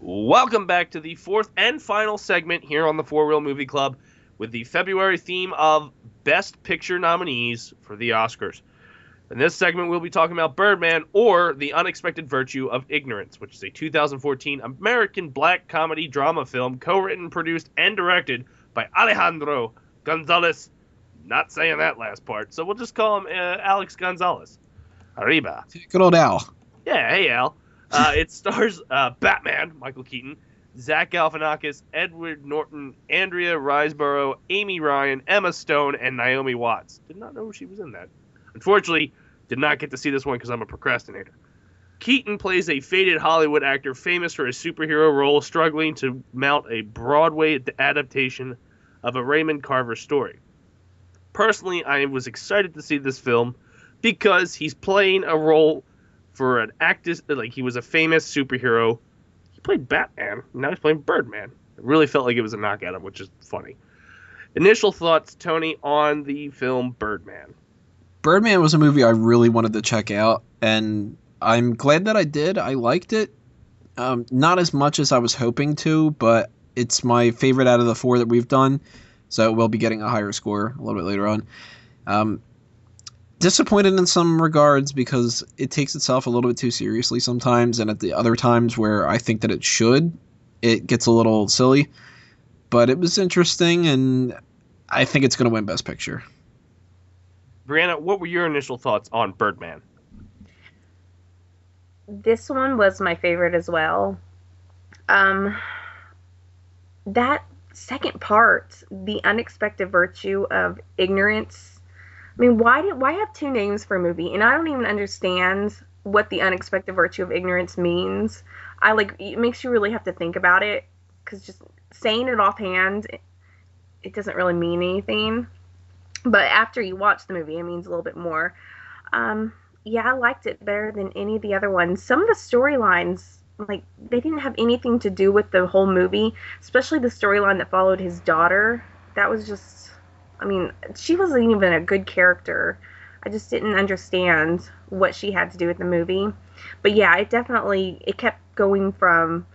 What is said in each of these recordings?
Welcome back to the fourth and final segment here on the Four Wheel Movie Club with the February theme of Best Picture nominees for the Oscars. In this segment, we'll be talking about Birdman, or The Unexpected Virtue of Ignorance, which is a 2014 American black comedy drama film co-written, produced, and directed by Alejandro Gonzalez. Not saying that last part, so we'll just call him Alex Gonzalez. Arriba. Good old Al. Yeah, hey Al. It stars Batman, Michael Keaton, Zach Galifianakis, Edward Norton, Andrea Riseborough, Amy Ryan, Emma Stone, and Naomi Watts. Did not know she was in that. Unfortunately, did not get to see this one because I'm a procrastinator. Keaton plays a faded Hollywood actor famous for his superhero role, struggling to mount a Broadway adaptation of a Raymond Carver story. Personally, I was excited to see this film because he's playing a role for an actor, like he was a famous superhero. He played Batman, and now he's playing Birdman. It really felt like it was a knock at him, which is funny. Initial thoughts, Tony, on the film Birdman. Birdman was a movie I really wanted to check out, and I'm glad that I did. I liked it. Not as much as I was hoping to, but it's my favorite out of the four that we've done, so we'll be getting a higher score a little bit later on. Disappointed in some regards because it takes itself a little bit too seriously sometimes, and at the other times where I think that it should, it gets a little silly. But it was interesting, and I think it's going to win Best Picture. Briana, what were your initial thoughts on Birdman? This one was my favorite as well. That second part, The Unexpected Virtue of Ignorance. I mean, why have two names for a movie? And I don't even understand what The Unexpected Virtue of Ignorance means. It makes you really have to think about it, because just saying it offhand, it doesn't really mean anything. But after you watch the movie, it means a little bit more. Yeah, I liked it better than any of the other ones. Some of the storylines, they didn't have anything to do with the whole movie, especially the storyline that followed his daughter. That was just... she wasn't even a good character. I just didn't understand what she had to do with the movie. But yeah, it kept going from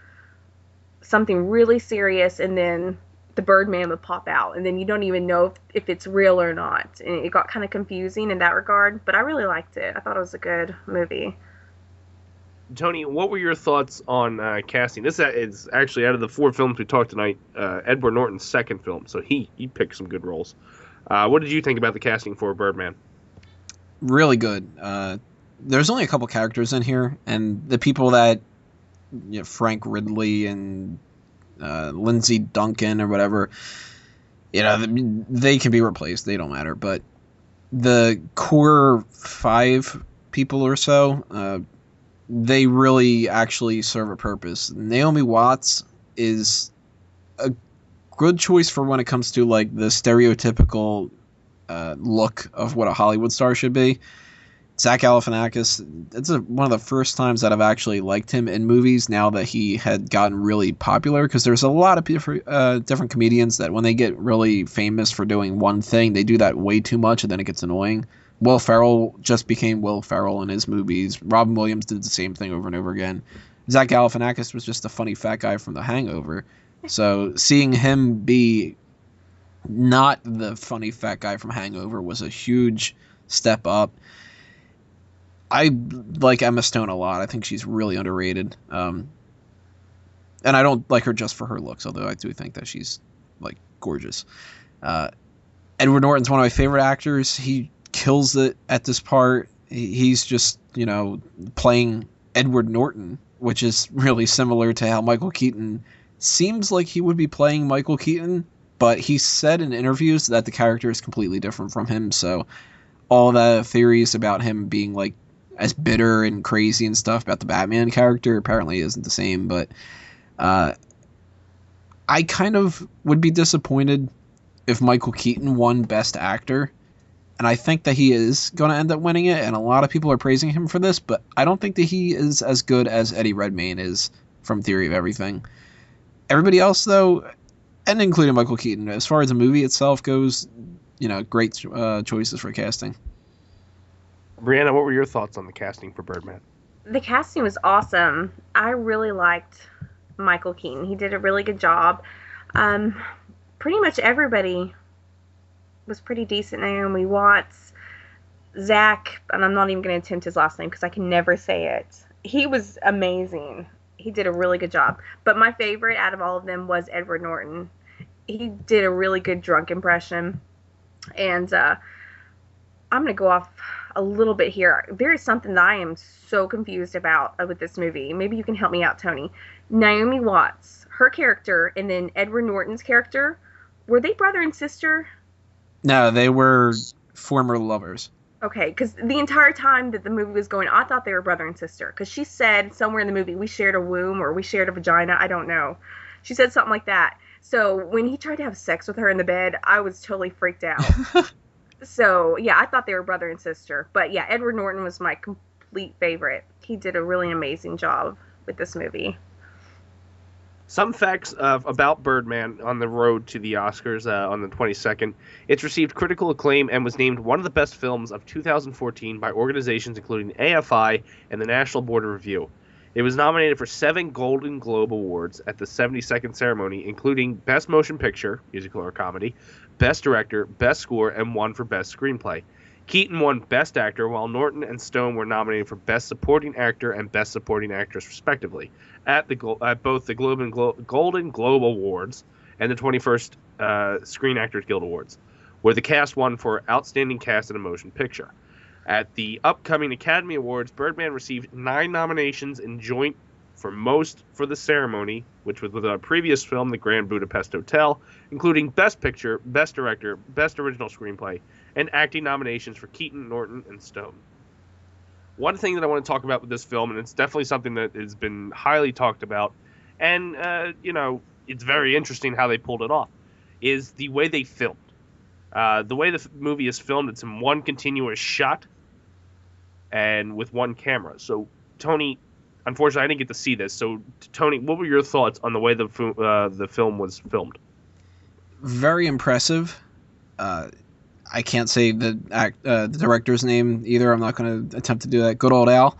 something really serious, and then the Birdman would pop out, and then you don't even know if it's real or not. And it got kind of confusing in that regard, but I really liked it. I thought it was a good movie. Tony, what were your thoughts on casting? This is actually, out of the four films we talked tonight, Edward Norton's second film, so he picked some good roles. What did you think about the casting for Birdman? Really good. There's only a couple characters in here, and the people that, Frank Ridley and Lindsay Duncan or whatever, they can be replaced. They don't matter. But the core 5 people or so, they really actually serve a purpose. Naomi Watts is a good choice for when it comes to the stereotypical look of what a Hollywood star should be. Zach Galifianakis, it's one of the first times that I've actually liked him in movies now that he had gotten really popular, because there's a lot of different comedians that when they get really famous for doing one thing, they do that way too much and then it gets annoying. Will Ferrell just became Will Ferrell in his movies. Robin Williams did the same thing over and over again. Zach Galifianakis was just a funny fat guy from The Hangover. So seeing him be not the funny fat guy from Hangover was a huge step up. I like Emma Stone a lot. I think she's really underrated. And I don't like her just for her looks, although I do think that she's gorgeous. Edward Norton's one of my favorite actors. He kills it at this part. He's just, playing Edward Norton, which is really similar to how Michael Keaton seems like he would be playing Michael Keaton, but he said in interviews that the character is completely different from him. So all the theories about him being as bitter and crazy and stuff about the Batman character apparently isn't the same. But I kind of would be disappointed if Michael Keaton won Best Actor. And I think that he is going to end up winning it, and a lot of people are praising him for this, but I don't think that he is as good as Eddie Redmayne is from Theory of Everything. Everybody else, though, and including Michael Keaton, as far as the movie itself goes, great choices for casting. Briana, what were your thoughts on the casting for Birdman? The casting was awesome. I really liked Michael Keaton. He did a really good job. Pretty much everybody was pretty decent. Naomi Watts, Zach, and I'm not even going to attempt his last name because I can never say it. He was amazing. He did a really good job. But my favorite out of all of them was Edward Norton. He did a really good drunk impression. And I'm going to go off a little bit here. There is something that I am so confused about with this movie. Maybe you can help me out, Tony. Naomi Watts, her character, and then Edward Norton's character, were they brother and sister? No, they were former lovers. Okay, because the entire time that the movie was going, I thought they were brother and sister. Because she said somewhere in the movie, we shared a womb or we shared a vagina. I don't know. She said something like that. So when he tried to have sex with her in the bed, I was totally freaked out. So, yeah, I thought they were brother and sister. But, yeah, Edward Norton was my complete favorite. He did a really amazing job with this movie. Some facts about Birdman on the road to the Oscars on the 22nd. It's received critical acclaim and was named one of the best films of 2014 by organizations including AFI and the National Board of Review. It was nominated for 7 Golden Globe Awards at the 72nd ceremony, including Best Motion Picture, musical or comedy, Best Director, Best Score, and one for Best Screenplay. Keaton won Best Actor, while Norton and Stone were nominated for Best Supporting Actor and Best Supporting Actress, respectively, at both the Golden Globe Awards and the 21st Screen Actors Guild Awards, where the cast won for Outstanding Cast in a Motion Picture. At the upcoming Academy Awards, Birdman received 9 nominations in joint for most for the ceremony, which was with a previous film, The Grand Budapest Hotel, including Best Picture, Best Director, Best Original Screenplay, and acting nominations for Keaton, Norton, and Stone. One thing that I want to talk about with this film, and it's definitely something that has been highly talked about, and, it's very interesting how they pulled it off, is the way they filmed. The way the movie is filmed, it's in one continuous shot and with one camera. So, Tony, unfortunately, I didn't get to see this. So, Tony, what were your thoughts on the way the film was filmed? Very impressive. I can't say the director's name either. I'm not going to attempt to do that. Good old Al.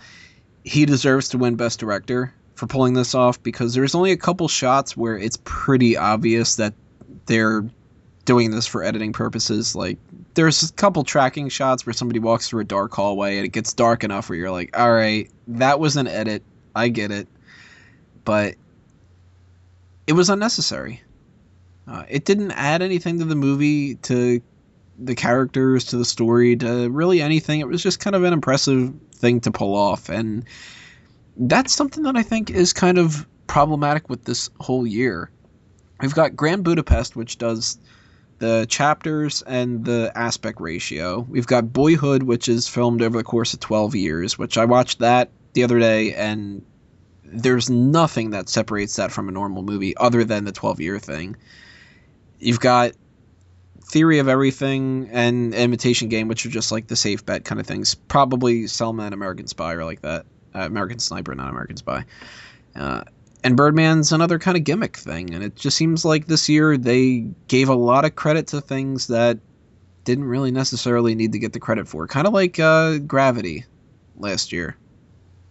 He deserves to win Best Director for pulling this off because there's only a couple shots where it's pretty obvious that they're doing this for editing purposes. Like, there's a couple tracking shots where somebody walks through a dark hallway and it gets dark enough where you're like, all right, that was an edit. I get it. But it was unnecessary. It didn't add anything to the movie, to the characters, to the story, to really anything. It was just kind of an impressive thing to pull off. And that's something that I think is kind of problematic with this whole year. We've got Grand Budapest, which does the chapters and the aspect ratio. We've got Boyhood, which is filmed over the course of 12 years, which I watched that the other day, and there's nothing that separates that from a normal movie other than the 12-year thing. You've got Theory of Everything and Imitation Game, which are just like the safe bet kind of things. Probably Selma and American Spy are like that. American Sniper, not American Spy. And Birdman's another kind of gimmick thing. And it just seems like this year they gave a lot of credit to things that didn't really necessarily need to get the credit for. Kind of like Gravity last year,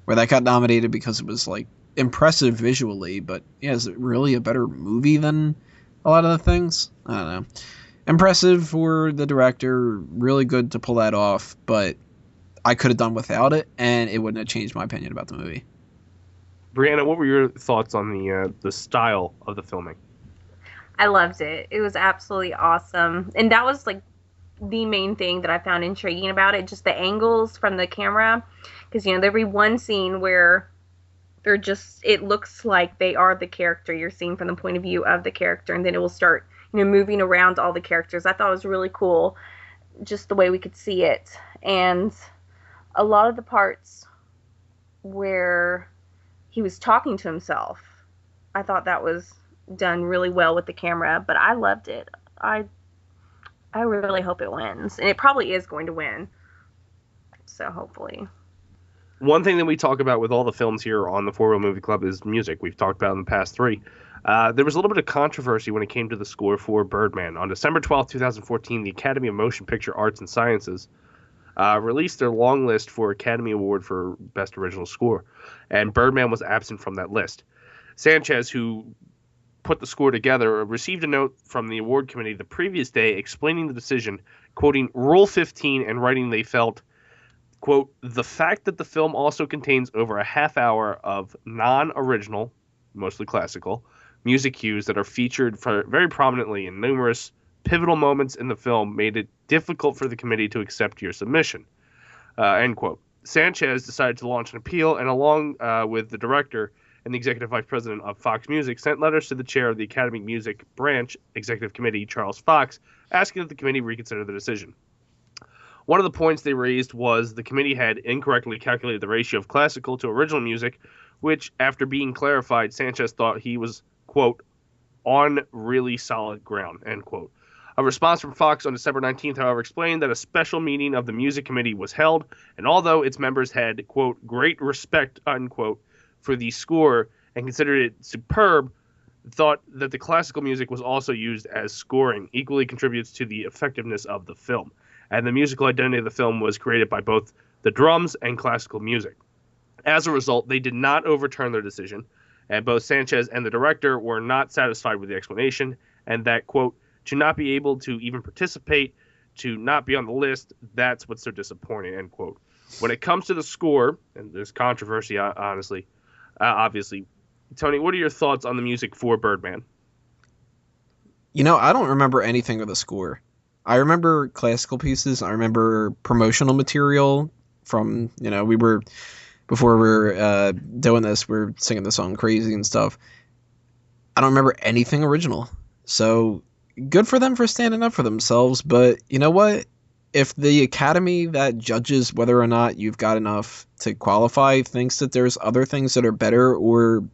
where that got nominated because it was like impressive visually, but yeah, is it really a better movie than a lot of the things? I don't know. Impressive for the director, really good to pull that off, but I could have done without it, and it wouldn't have changed my opinion about the movie. Briana, what were your thoughts on the style of the filming? I loved it. It was absolutely awesome. And that was like the main thing that I found intriguing about it, just the angles from the camera. Because, there'll be one scene where it looks like they are the character you're seeing from the point of view of the character, and then it will start, moving around all the characters. I thought it was really cool, just the way we could see it. And a lot of the parts where he was talking to himself, I thought that was done really well with the camera, but I loved it. I really hope it wins, and it probably is going to win, so hopefully. One thing that we talk about with all the films here on the 4 Wheel Movie Club is music. We've talked about in the past 3. There was a little bit of controversy when it came to the score for Birdman. On December 12, 2014, the Academy of Motion Picture Arts and Sciences released their long list for Academy Award for Best Original Score, and Birdman was absent from that list. Sanchez, who put the score together, received a note from the award committee the previous day explaining the decision, quoting Rule 15 and writing they felt, quote, the fact that the film also contains over a half hour of non-original, mostly classical, music cues that are featured very prominently in numerous pivotal moments in the film made it difficult for the committee to accept your submission, end quote. Sanchez decided to launch an appeal and along with the director and the executive vice president of Fox Music, sent letters to the chair of the Academy Music Branch Executive Committee, Charles Fox, asking that the committee reconsider the decision. One of the points they raised was the committee had incorrectly calculated the ratio of classical to original music, which, after being clarified, Sanchez thought he was, quote, on really solid ground, end quote. A response from Fox on December 19th, however, explained that a special meeting of the music committee was held, and although its members had, quote, great respect, unquote, for the score and considered it superb, thought that the classical music was also used as scoring, equally contributes to the effectiveness of the film. And the musical identity of the film was created by both the drums and classical music. As a result, they did not overturn their decision, and both Sanchez and the director were not satisfied with the explanation, and that, quote, to not be able to even participate, to not be on the list, that's what's so disappointing, end quote. When it comes to the score, and there's controversy, honestly, obviously, Tony, what are your thoughts on the music for Birdman? You know, I don't remember anything of the score. I remember classical pieces. I remember promotional material from, before we were doing this, we were singing the song Crazy and stuff. I don't remember anything original. So good for them for standing up for themselves. But you know what? If the Academy that judges whether or not you've got enough to qualify thinks that there's other things that are better or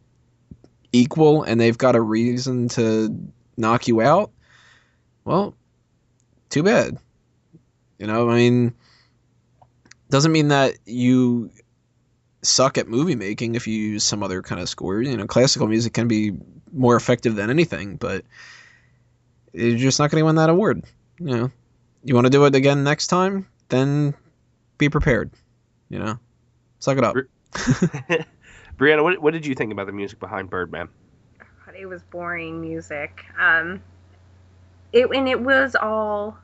equal and they've got a reason to knock you out, well, too bad. Doesn't mean that you suck at movie making if you use some other kind of score. Classical music can be more effective than anything, but you're just not going to win that award. You want to do it again next time? Then be prepared. Suck it up. Briana, what did you think about the music behind Birdman? It was boring music. It was all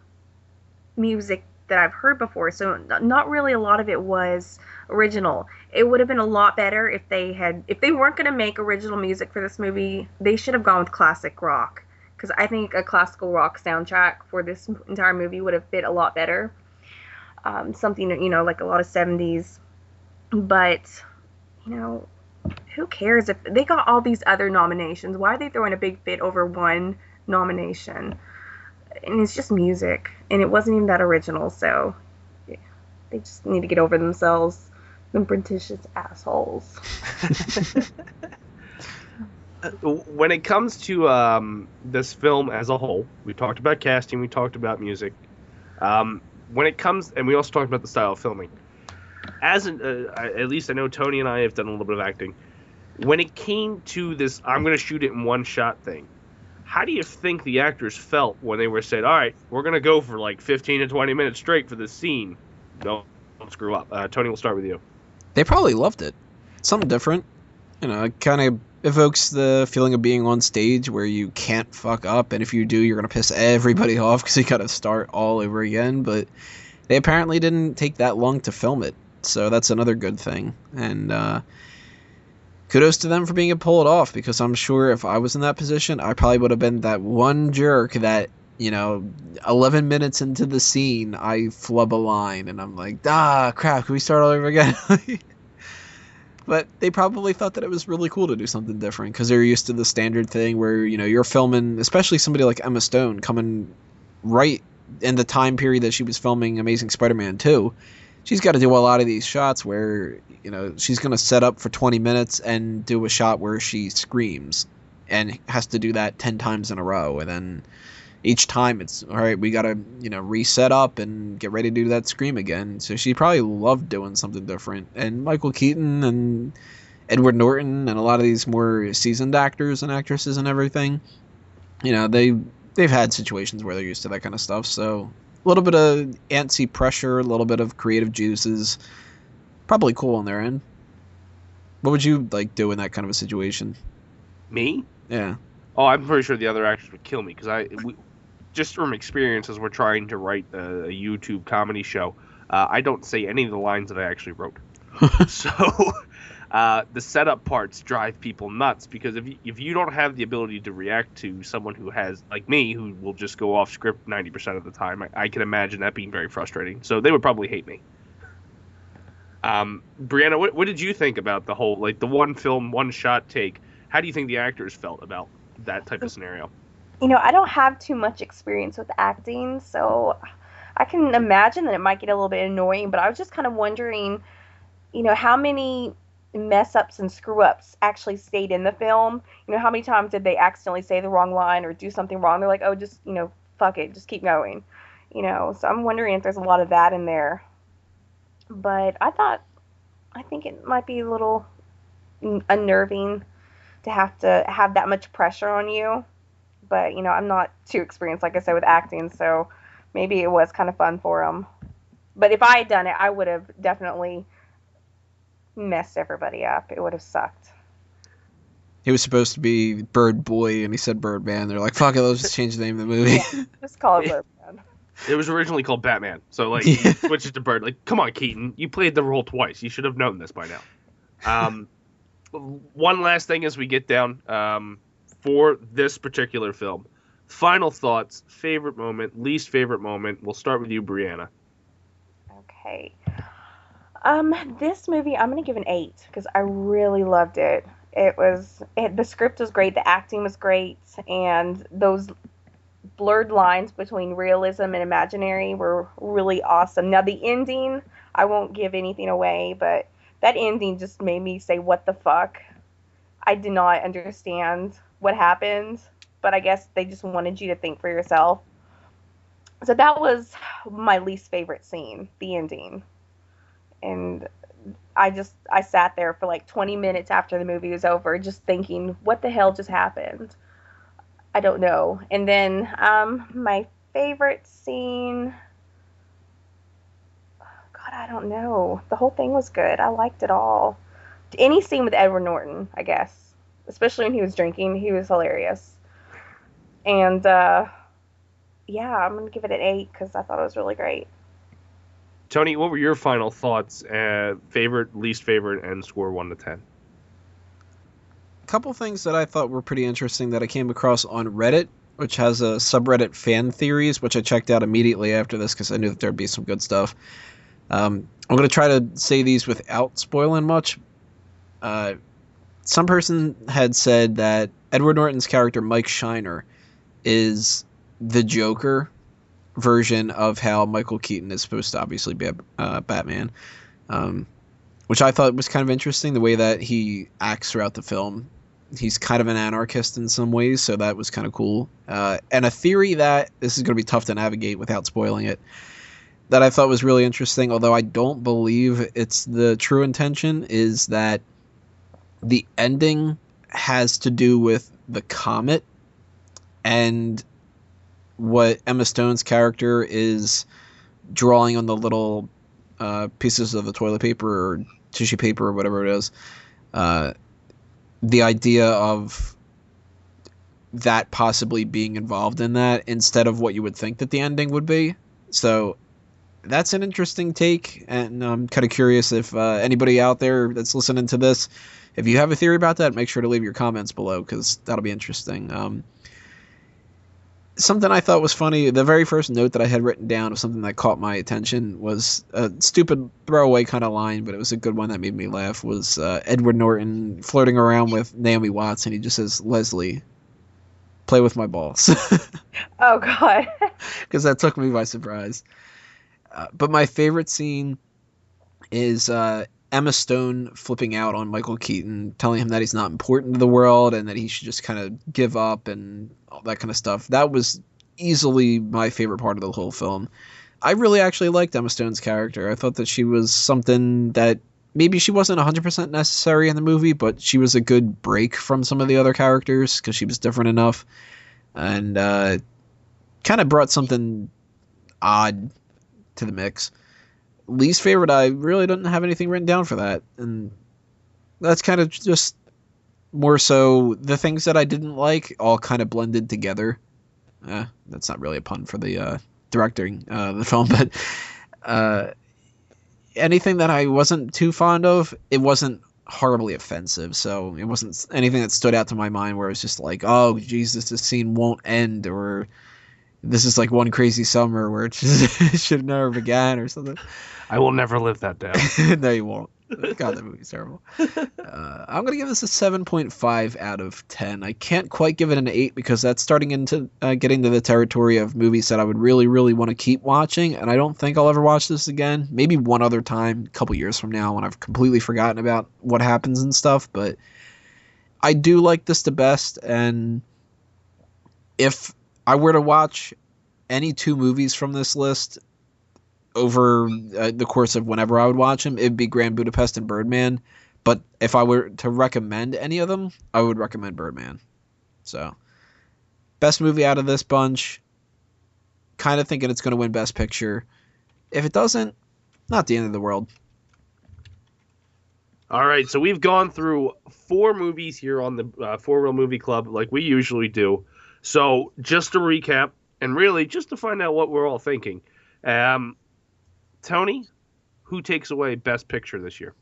music that I've heard before, so not really a lot of it was original. It would have been a lot better if they weren't going to make original music for this movie, they should have gone with classic rock. Because I think a classical rock soundtrack for this entire movie would have fit a lot better. Something, like a lot of 70s. But, who cares if they got all these other nominations? Why are they throwing a big fit over one nomination? And it's just music. And it wasn't even that original, so yeah, they just need to get over themselves. Them pretentious assholes. When it comes to this film as a whole, we talked about casting, we talked about music. When it comes, and we also talked about the style of filming. At least I know Tony and I have done a little bit of acting. When it came to this, I'm going to shoot it in one shot thing. How do you think the actors felt when they were said, all right, we're going to go for like 15 to 20 minutes straight for this scene? Don't screw up. Tony, we'll start with you. They probably loved it. Something different. It kind of evokes the feeling of being on stage where you can't fuck up, and if you do, you're going to piss everybody off because you got to start all over again. But they apparently didn't take that long to film it, so that's another good thing. And kudos to them for being able to pull it off, because I'm sure if I was in that position, I probably would have been that one jerk that, 11 minutes into the scene, I flub a line, and I'm like, crap, can we start all over again? But they probably thought that it was really cool to do something different because they're used to the standard thing where, you're filming, especially somebody like Emma Stone coming right in the time period that she was filming Amazing Spider-Man 2. She's got to do a lot of these shots where, she's going to set up for 20 minutes and do a shot where she screams and has to do that 10 times in a row. And then each time it's, all right, we got to, reset up and get ready to do that scream again. So she probably loved doing something different. And Michael Keaton and Edward Norton and a lot of these more seasoned actors and actresses and everything, they've had situations where they're used to that kind of stuff. So a little bit of antsy pressure, a little bit of creative juices, probably cool on their end. What would you do in that kind of a situation? Me? Yeah. Oh, I'm pretty sure the other actors would kill me because just from experience as we're trying to write a YouTube comedy show, I don't say any of the lines that I actually wrote. So the setup parts drive people nuts because if you don't have the ability to react to someone who has, like me, who will just go off script 90% of the time, I can imagine that being very frustrating. So they would probably hate me. Briana, what did you think about the whole, like, the one film, one shot take? How do you think the actors felt about that type of scenario? I don't have too much experience with acting, so I can imagine that it might get a little bit annoying, but I was just kind of wondering, how many mess ups and screw ups actually stayed in the film? How many times did they accidentally say the wrong line or do something wrong? They're like, oh, just, fuck it, just keep going. So I'm wondering if there's a lot of that in there. But I think it might be a little unnerving to have that much pressure on you. But, I'm not too experienced, like I said, with acting, so maybe it was kind of fun for them. But if I had done it, I would have definitely messed everybody up. It would have sucked. He was supposed to be Bird Boy, and he said Birdman. They're like, fuck it, let's just change the name of the movie. Yeah, just call it Birdman. It was originally called Batman, so, like, Yeah. he switches to Bird. Like, come on, Keaton, you played the role twice. You should have known this by now. One last thing as we get down for this particular film. Final thoughts, favorite moment, least favorite moment. We'll start with you, Briana. Okay. This movie, I'm going to give an 8 because I really loved it. The script was great, the acting was great, and those blurred lines between realism and imaginary were really awesome. Now, the ending, I won't give anything away, but that ending just made me say, what the fuck? I did not understand what happened, but I guess they just wanted you to think for yourself. So that was my least favorite scene, the ending. And I sat there for like 20 minutes after the movie was over just thinking, what the hell just happened? I don't know. And then my favorite scene, God, I don't know. The whole thing was good. I liked it all. Any scene with Edward Norton, I guess. Especially when he was drinking. He was hilarious. And, yeah, I'm going to give it an 8 because I thought it was really great. Tony, what were your final thoughts? Favorite, least favorite, and score 1 to 10. A couple things that I thought were pretty interesting that I came across on Reddit, which has a subreddit Fan Theories, which I checked out immediately after this because I knew that there'd be some good stuff. I'm going to try to say these without spoiling much. Some person had said that Edward Norton's character, Mike Shiner, is the Joker version of how Michael Keaton is supposed to obviously be Batman, which I thought was kind of interesting, the way that he acts throughout the film. He's kind of an anarchist in some ways, so that was kind of cool. And a theory that, this is going to be tough to navigate without spoiling it, that I thought was really interesting, although I don't believe it's the true intention, is that the ending has to do with the comet and what Emma Stone's character is drawing on the little pieces of the toilet paper or tissue paper or whatever it is. The idea of that possibly being involved in that instead of what you would think that the ending would be. So that's an interesting take, and I'm kind of curious if anybody out there that's listening to this, if you have a theory about that, make sure to leave your comments below because that'll be interesting. Something I thought was funny, the very first note that I had written down of something that caught my attention was a stupid throwaway kind of line, but it was a good one that made me laugh, was Edward Norton flirting around with Naomi Watts, and he just says, Leslie, play with my balls. Oh, God. Because that took me by surprise. But my favorite scene is Emma Stone flipping out on Michael Keaton, telling him that he's not important to the world and that he should just kind of give up and all that kind of stuff. That was easily my favorite part of the whole film. I really actually liked Emma Stone's character. I thought that she was something that maybe she wasn't 100% necessary in the movie, but she was a good break from some of the other characters because she was different enough and kind of brought something odd to the mix. Least favorite, I really don't have anything written down for that, and that's kind of just more so the things that I didn't like all kind of blended together. That's not really a pun for the directing the film, but anything that I wasn't too fond of, it wasn't horribly offensive. So it wasn't anything that stood out to my mind where it was just like, oh, Jesus, this scene won't end, or this is like one crazy summer where it just it should have never began or something. I will never live that down. No, you won't. God, that movie's terrible. I'm going to give this a 7.5 out of 10. I can't quite give it an 8 because that's starting into getting to the territory of movies that I would really, really want to keep watching, and I don't think I'll ever watch this again. Maybe one other time, a couple years from now, when I've completely forgotten about what happens and stuff, but I do like this the best, and if I were to watch any two movies from this list over the course of whenever I would watch them, it'd be Grand Budapest and Birdman. But if I were to recommend any of them, I would recommend Birdman. So, best movie out of this bunch. Kind of thinking it's going to win Best Picture. If it doesn't, not the end of the world. All right, so we've gone through 4 movies here on the 4 Real Movie Club like we usually do. So, just to recap, and really just to find out what we're all thinking. Tony, who takes away Best Picture this year?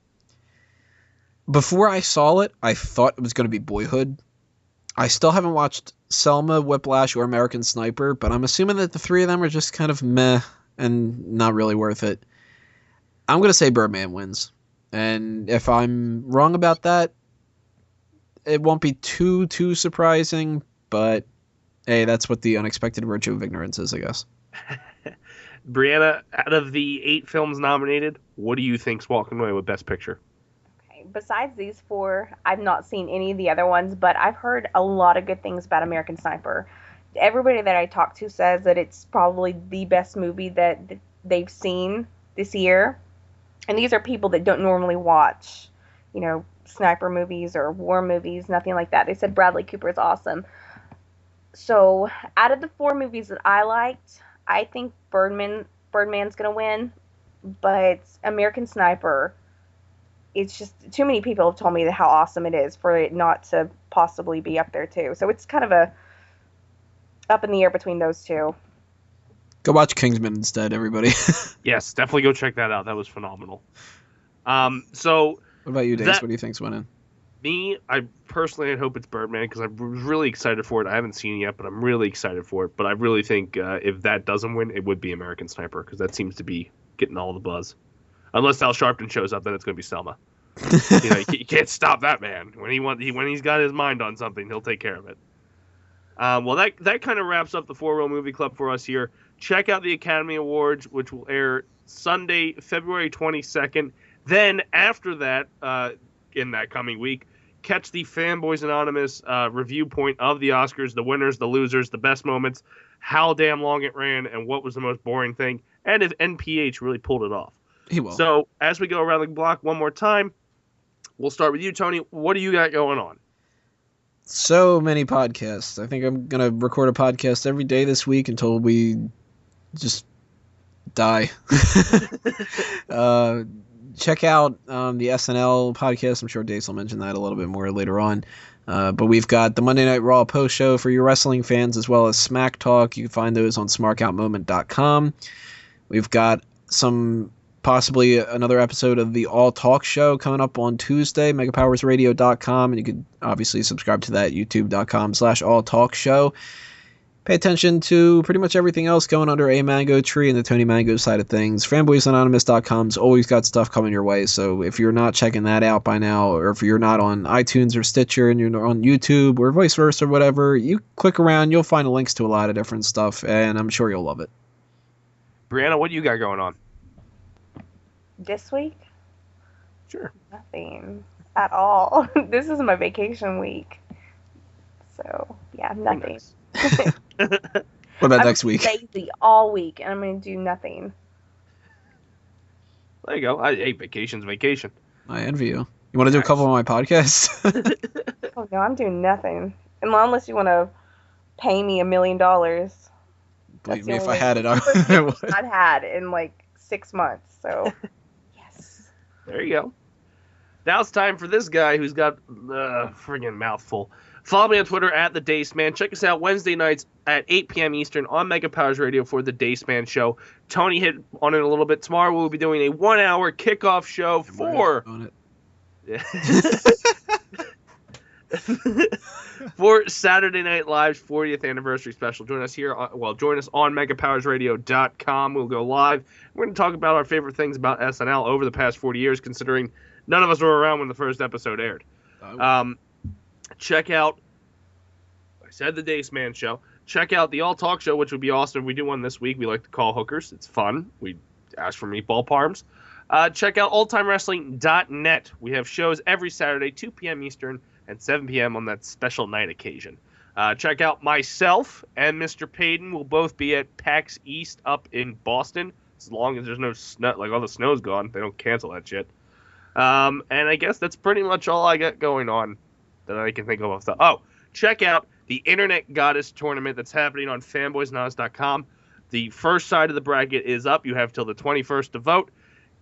Before I saw it, I thought it was going to be Boyhood. I still haven't watched Selma, Whiplash, or American Sniper, but I'm assuming that the three of them are just kind of meh and not really worth it. I'm going to say Birdman wins. And if I'm wrong about that, it won't be too surprising, but hey, that's what the unexpected virtue of ignorance is, I guess. Briana, out of the 8 films nominated, what do you think's walking away with Best Picture? Okay, besides these 4, I've not seen any of the other ones, but I've heard a lot of good things about American Sniper. Everybody that I talk to says that it's probably the best movie that they've seen this year. And these are people that don't normally watch, sniper movies or war movies, nothing like that. They said Bradley Cooper is awesome. So, out of the 4 movies that I liked, I think Birdman's going to win, but American Sniper, it's just too many people have told me how awesome it is for it not to possibly be up there too. So it's kind of a up in the air between those two. Go watch Kingsman instead, everybody. Yes, definitely go check that out. That was phenomenal. So what about you, Dace? What do you think's winning? Me, I personally hope it's Birdman because I was really excited for it. I haven't seen it yet, but I'm really excited for it. But I really think if that doesn't win, it would be American Sniper because that seems to be getting all the buzz. Unless Al Sharpton shows up, then it's going to be Selma. You can't stop that man. When he's got his mind on something, he'll take care of it. Well, that kind of wraps up the 4 Real Movie Club for us here. Check out the Academy Awards, which will air Sunday, February 22nd. Then after that, in that coming week, catch the Fanboys Anonymous review point of the Oscars, the winners, the losers, the best moments, how damn long it ran, and what was the most boring thing, and if NPH really pulled it off. He will. So as we go around the block one more time, we'll start with you, Tony. What do you got going on? So many podcasts. I think I'm going to record a podcast every day this week until we just die. Check out the SNL podcast. I'm sure Dace will mention that a little bit more later on. But we've got the Monday Night Raw post show for your wrestling fans, as well as Smack Talk. You can find those on smarkoutmoment.com. We've got possibly another episode of the All Talk Show coming up on Tuesday, megapowersradio.com. And you can obviously subscribe to that, youtube.com/All Talk Show. Pay attention to pretty much everything else going under A Mango Tree and the Tony Mango side of things. FanboysAnonymous.com's always got stuff coming your way, so if you're not checking that out by now, or if you're not on iTunes or Stitcher and you're on YouTube or vice versa or whatever, you click around, you'll find links to a lot of different stuff, and I'm sure you'll love it. Briana, what do you got going on? This week? Sure. Nothing at all. This is my vacation week. So, yeah, nothing. Nice. What about next week? I'm lazy all week, and I'm going to do nothing. There you go. Hey, vacation's vacation. I envy you. You want to do a couple of my podcasts? Oh, no, I'm doing nothing. Unless you want to pay me $1 million. Believe me, if I had it, I would. I've had in like 6 months, so yes. There you go. Now it's time for this guy who's got friggin' mouthful. Follow me on Twitter at the Dace Man. Check us out Wednesday nights at 8 p.m. Eastern on Mega Powers Radio for the Dace Man Show. Tony hit on it a little bit. Tomorrow we'll be doing a 1-hour kickoff show for Saturday Night Live's 40th anniversary special. Join us here. Join us on MegaPowersRadio.com. We'll go live. We're going to talk about our favorite things about SNL over the past 40 years, considering none of us were around when the first episode aired. Check out, I said the Dace Man Show. Check out the All Talk Show, which would be awesome if we do one this week. We like to call hookers. It's fun. We ask for meatball parms. Check out oldtimewrestling.net. We have shows every Saturday, 2 p.m. Eastern and 7 p.m. on that special night occasion. Check out myself and Mr. Payton. We'll both be at PAX East up in Boston, as long as there's no snow. Like, all the snow's gone. They don't cancel that shit. And I guess that's pretty much all I got going on that I can think of. Check out the Internet Goddess Tournament that's happening on fanboysanonymous.com. The first side of the bracket is up. You have till the 21st to vote.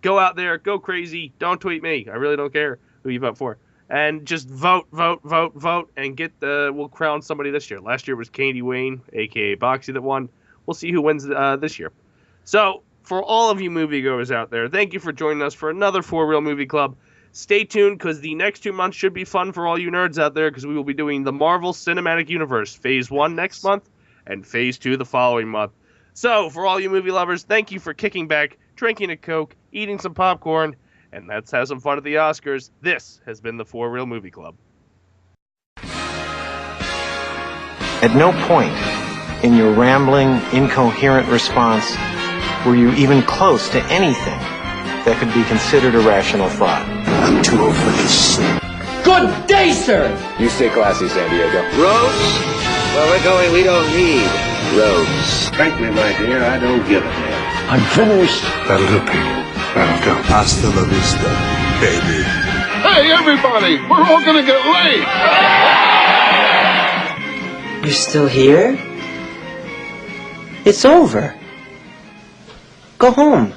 Go out there, go crazy. Don't tweet me. I really don't care who you vote for. And just vote, and we'll crown somebody this year. Last year was Candy Wayne, a.k.a. Boxy, that won. We'll see who wins this year. So, for all of you moviegoers out there, thank you for joining us for another For Real Movie Club. Stay tuned, because the next 2 months should be fun for all you nerds out there, because we will be doing the Marvel Cinematic Universe, Phase 1 next month, and Phase 2 the following month. So, for all you movie lovers, thank you for kicking back, drinking a Coke, eating some popcorn, and let's have some fun at the Oscars. This has been the For Real Movie Club. At no point in your rambling, incoherent response were you even close to anything that could be considered a rational thought. I'm too old for this. Good day, sir! You stay classy, San Diego. Roads? Well, we're going, we don't need roads. Frankly, my dear, I don't give a damn. I'm finished. That'll do, Pete. That'll do. Hasta la vista, baby. Hey, everybody! We're all gonna get laid! You're still here? It's over. Go home.